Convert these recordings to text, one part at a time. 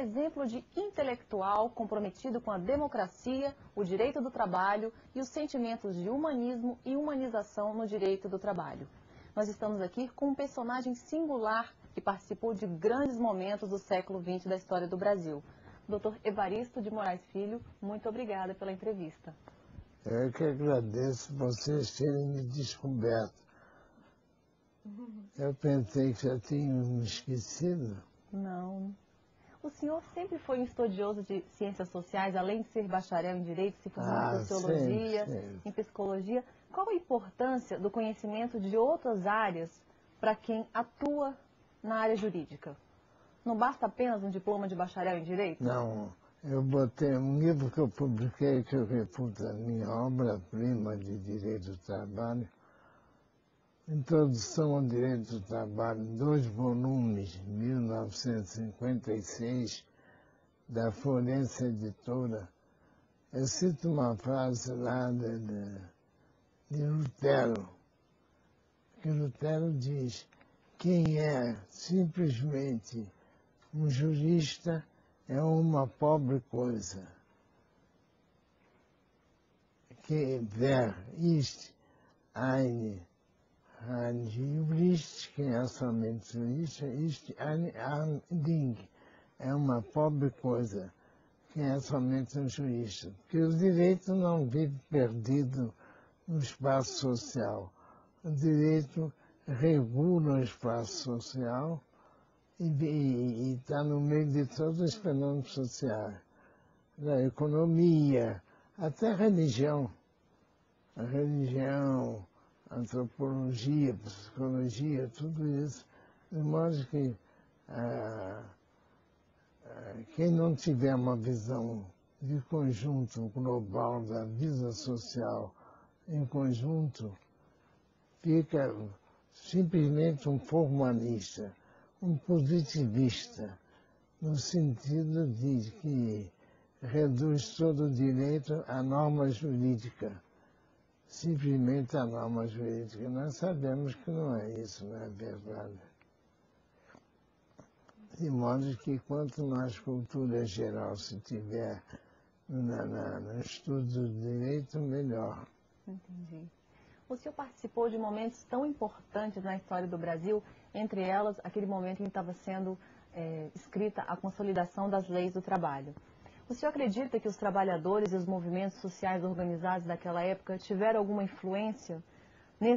exemplo de intelectual comprometido com a democracia, o direito do trabalho e os sentimentos de humanismo e humanização no direito do trabalho. Nós estamos aqui com um personagem singular que participou de grandes momentos do século XX da história do Brasil. Dr. Evaristo de Moraes Filho, muito obrigada pela entrevista. Eu que agradeço vocês terem me descoberto. Eu pensei que já tinham me esquecido. Não. O senhor sempre foi um estudioso de ciências sociais, além de ser bacharel em Direito, se formou em Sociologia, sempre. em Psicologia. Qual a importância do conhecimento de outras áreas para quem atua na área jurídica? Não basta apenas um diploma de bacharel em Direito? Não, eu botei um livro que eu publiquei, que eu reputo a minha obra-prima de Direito do Trabalho, Introdução ao Direito do Trabalho, 2 volumes, 1956, da Florença Editora. Eu cito uma frase lá de Lutero, que Lutero diz: quem é simplesmente um jurista é uma pobre coisa. Que wer ist ein Jurist, quem é somente jurista, ist ein Ding, é uma pobre coisa. Quem é somente um jurista. Porque o direito não vive perdido no espaço social. O direito regula o espaço social e está no meio de todos os fenômenos sociais, da economia, até a religião. A religião, a antropologia, a psicologia, tudo isso. De modo que quem não tiver uma visão de conjunto global da vida social em conjunto, fica simplesmente um formalista, um positivista, no sentido de que reduz todo o direito à norma jurídica, simplesmente à norma jurídica. Nós sabemos que não é isso, não é verdade. De modo que quanto mais cultura geral se tiver no estudo do direito, melhor. Entendi. O senhor participou de momentos tão importantes na história do Brasil, entre elas aquele momento em que estava sendo escrita a consolidação das leis do trabalho. O senhor acredita que os trabalhadores e os movimentos sociais organizados daquela época tiveram alguma influência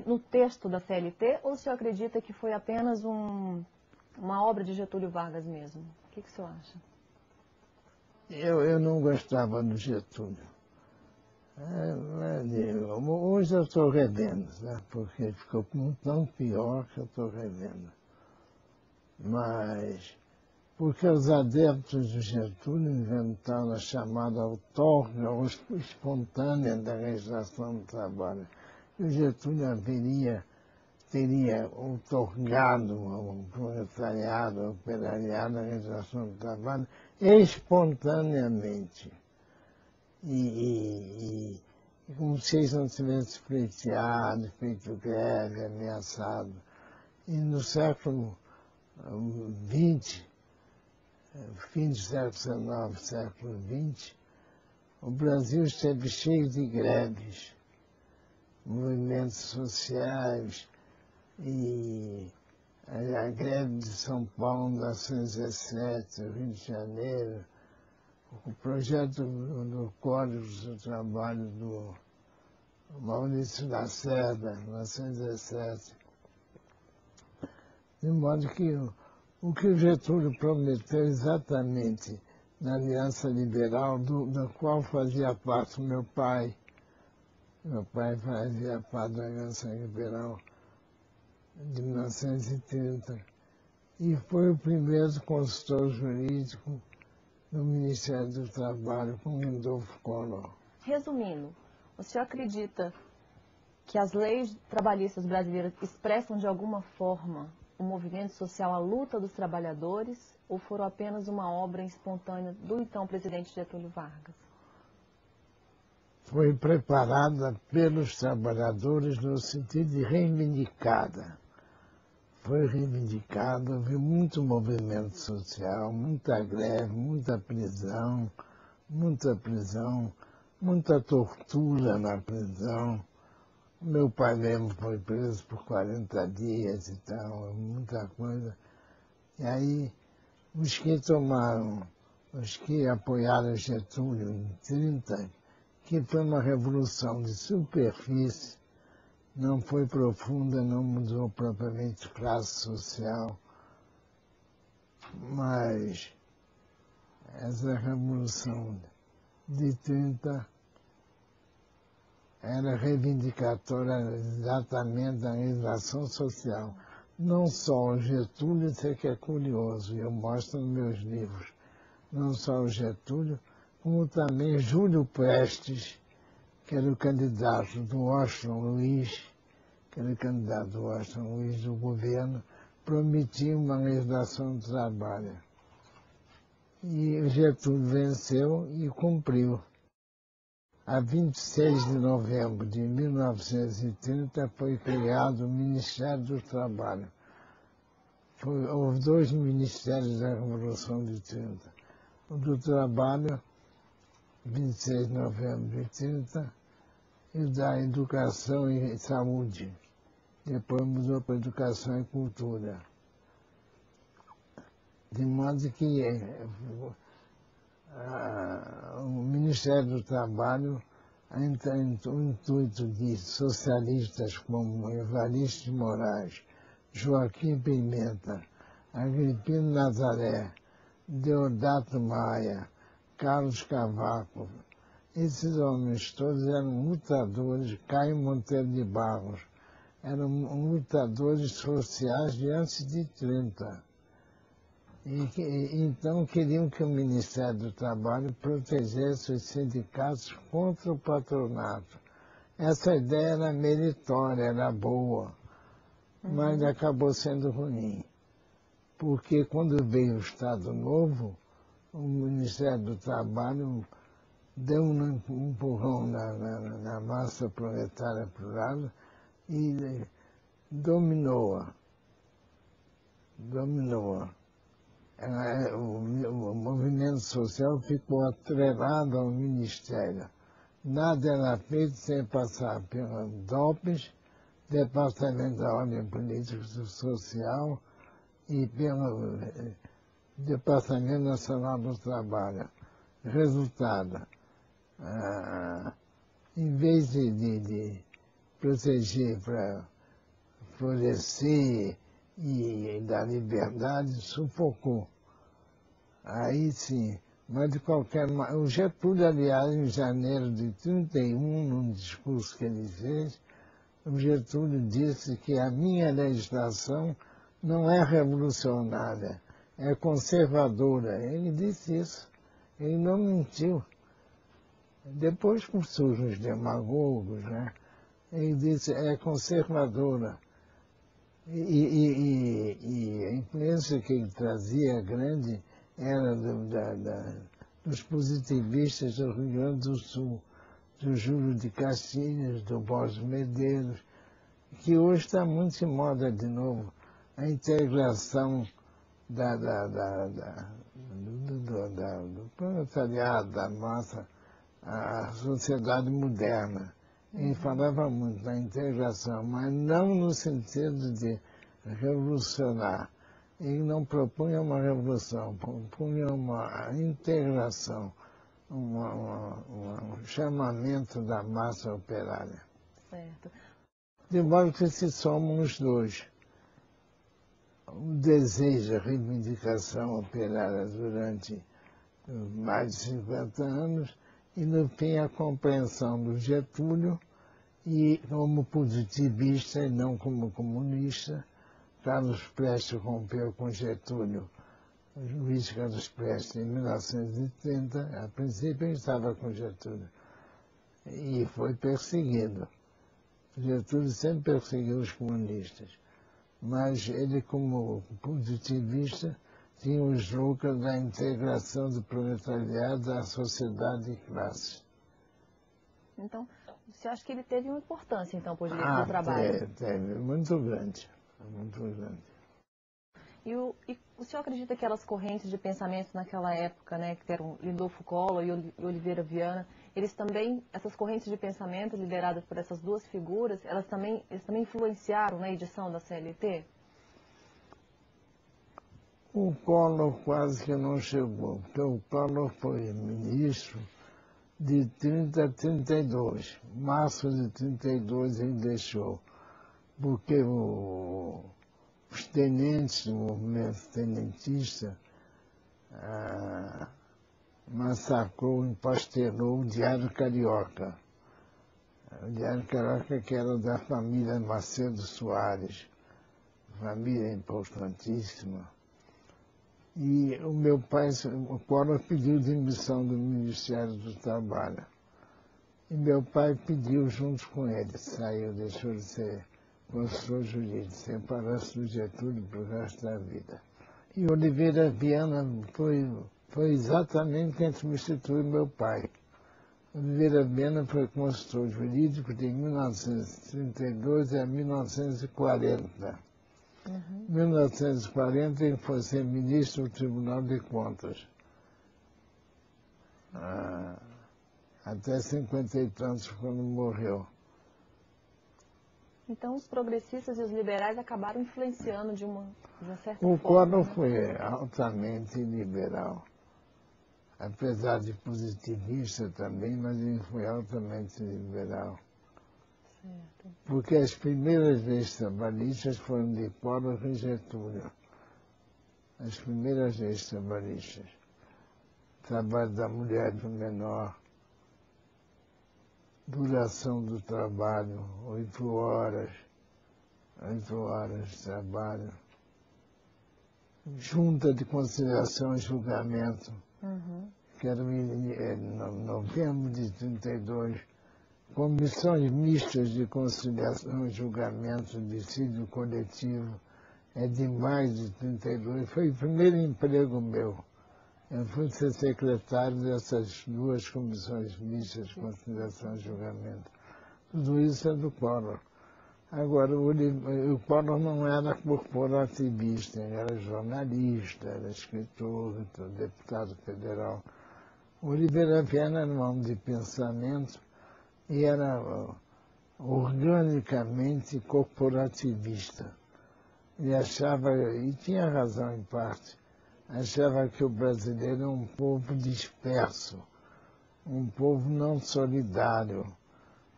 no texto da CLT, ou o senhor acredita que foi apenas uma obra de Getúlio Vargas mesmo? O que o senhor acha? Eu não gostava do Getúlio. Hoje eu estou revendo, né? Porque ficou tão pior que eu estou revendo. Mas porque os adeptos do Getúlio inventaram a chamada outorga ou espontânea da legislação do trabalho. E o Getúlio teria outorgado ao proletariado, ao operariado, a legislação do trabalho espontaneamente. E como se eles não tivessem pleiteado, feito greve, ameaçado. E no século XX, fim do século XIX, século XX, o Brasil esteve cheio de greves, movimentos sociais, e a greve de São Paulo, 1917, Rio de Janeiro, o projeto do Código do Trabalho do Maurício Lacerda, 1917. De modo que o que o Getúlio prometeu exatamente na Aliança Liberal, da qual fazia parte meu pai. Meu pai fazia parte da Aliança Liberal de 1930 e foi o primeiro consultor jurídico do Ministério do Trabalho com Randolph Collor. Resumindo, o senhor acredita que as leis trabalhistas brasileiras expressam de alguma forma o movimento social, a luta dos trabalhadores, ou foram apenas uma obra espontânea do então presidente Getúlio Vargas? Foi preparada pelos trabalhadores no sentido de reivindicada. foi reivindicado, houve muito movimento social, muita greve, muita tortura na prisão. Meu pai mesmo foi preso por 40 dias e tal, muita coisa. E aí, os que apoiaram Getúlio em 30, que foi uma revolução de superfície, não foi profunda, não mudou propriamente classe social, mas essa revolução de 30 era reivindicatória exatamente da legislação social. Não só o Getúlio, isso é que é curioso, e eu mostro nos meus livros, não só o Getúlio, como também Júlio Prestes, que era o candidato do Washington Luiz, do governo, prometia uma legislação do trabalho. E o Getúlio venceu e cumpriu. A 26 de novembro de 1930 foi criado o Ministério do Trabalho. Houve dois ministérios da Revolução de 30. O do Trabalho, 26 de novembro de 30, e o da Educação e Saúde. Depois mudou para Educação e Cultura. De modo que o Ministério do Trabalho, o intuito de socialistas como Evaristo de Moraes, Joaquim Pimenta, Agripino Nazaré, Deodato Maia, Carlos Cavaco, esses homens todos eram lutadores, Caio Monteiro de Barros, eram lutadores sociais de antes de 30. Então queriam que o Ministério do Trabalho protegesse os sindicatos contra o patronato. Essa ideia era meritória, era boa, mas acabou sendo ruim. Porque quando veio o Estado Novo, o Ministério do Trabalho deu um empurrão na massa proletária plural e dominou-a. O movimento social ficou atrelado ao Ministério. Nada era feito sem passar pela DOPS, Departamento da Ordem Política e Social, e pelo Departamento Nacional do Trabalho. Resultado, em vez de proteger para florescer e dar liberdade, sufocou. Aí sim, mas de qualquer maneira, o Getúlio, aliás, em janeiro de 31, num discurso que ele fez, o Getúlio disse que a minha legislação não é revolucionária, é conservadora. Ele disse isso, ele não mentiu. Depois surgem os demagogos, né? Ele disse, é conservadora. E a influência que ele trazia grande era dos positivistas do Rio Grande do Sul, do Júlio de Castilhos, do Borges Medeiros, que hoje está muito em moda de novo, a integração do proletariado, da massa, à sociedade moderna. Ele falava muito da integração, mas não no sentido de revolucionar. Ele não propunha uma revolução, propunha uma integração, um chamamento da massa operária. Certo. De modo que se somam os dois. O desejo, a reivindicação operária durante mais de 50 anos, e, no fim, a compreensão do Getúlio, e como positivista e não como comunista. Carlos Prestes rompeu com Getúlio, Luiz Carlos Prestes, em 1930. A princípio, ele estava com Getúlio e foi perseguido. Getúlio sempre perseguiu os comunistas, mas ele, como positivista, tinha os lucros da integração do proletariado à sociedade de classes. Então, você acha que ele teve uma importância, então, para o direito do trabalho? Teve, muito grande, muito grande. E o senhor acredita que aquelas correntes de pensamento naquela época, né, que eram Lindolfo Collor e Oliveira Viana, essas correntes de pensamento lideradas por essas duas figuras, eles também influenciaram na edição da CLT? O Collor quase que não chegou, porque o Collor foi ministro de 30 a 32. Março de 32 ele deixou, porque os tenentes do movimento tenentista massacrou, empastelou o Diário Carioca. O Diário Carioca, que era da família Macedo Soares, família importantíssima. E o meu pai, o Collor, pediu demissão do Ministério do Trabalho. E meu pai pediu junto com ele, saiu, deixou de ser consultor jurídico, separou-se do Getúlio para o resto da vida. E Oliveira Viana foi exatamente quem substituiu meu pai. Oliveira Viana foi consultor jurídico de 1932 a 1940. Em 1940 ele foi ser ministro do Tribunal de Contas. Até 50 e tantos, quando morreu. Então os progressistas e os liberais acabaram influenciando de uma certa forma. O Collor, né? foi altamente liberal. Apesar de positivista também, mas ele foi altamente liberal. Certo. Porque as primeiras leis trabalhistas foram de Collor e Getúlio. As primeiras leis trabalhistas. Trabalho da mulher do menor, duração do trabalho, 8 horas de trabalho, junta de conciliação e julgamento, que era em novembro de 32, comissões mistas de conciliação e julgamento, dissídio coletivo, de maio de 32, foi o primeiro emprego meu. Eu fui ser secretário dessas duas comissões mistas de conciliação e julgamento. Tudo isso é do Collor. Agora, o Collor não era corporativista, ele era jornalista, era escritor, deputado federal. O Oliveira Viana era um homem de pensamento e era organicamente corporativista. E achava, e tinha razão em parte, achava que o brasileiro é um povo disperso, um povo não solidário.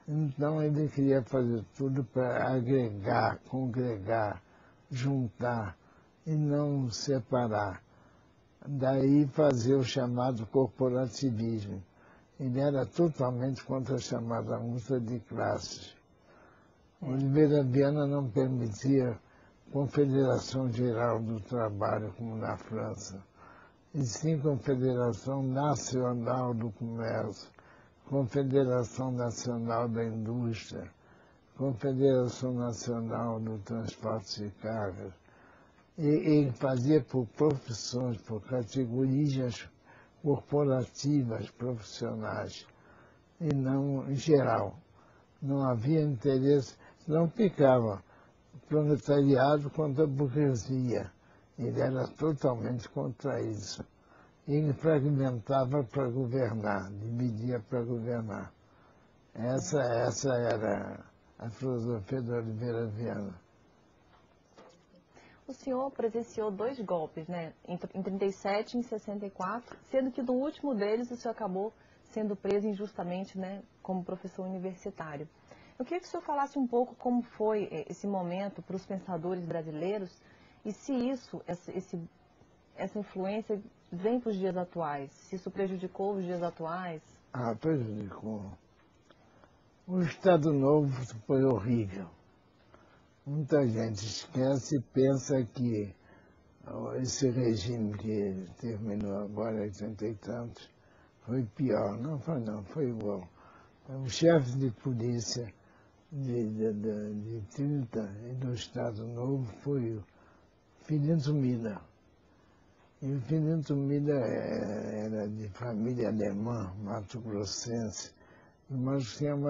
Então ele queria fazer tudo para agregar, congregar, juntar e não separar. Daí fazer o chamado corporativismo. Ele era totalmente contra a chamada luta de classes. Oliveira Viana não permitia Confederação Geral do Trabalho, como na França, e sim Confederação Nacional do Comércio, Confederação Nacional da Indústria, Confederação Nacional do Transporte de Cargas. E ele fazia por profissões, por categorias corporativas, profissionais, e não em geral. Não havia interesse, não ficava proletariado contra a burguesia. Ele era totalmente contra isso. Ele fragmentava para governar, dividia para governar. Essa era a filosofia do Oliveira Viana. O senhor presenciou 2 golpes, né? Em 37 e em 64, sendo que no último deles o senhor acabou sendo preso injustamente, né, como professor universitário. Eu queria que o senhor falasse um pouco como foi esse momento para os pensadores brasileiros e se essa influência vem para os dias atuais, se isso prejudicou os dias atuais. Prejudicou. O Estado Novo foi horrível. Muita gente esquece e pensa que esse regime que terminou agora, 80 e tantos, foi pior. Não, foi igual. O chefe de polícia de 30 e do Estado Novo foi o Filinto Miller. E o Filinto Miller era de família alemã, mato-grossense, mas tinha uma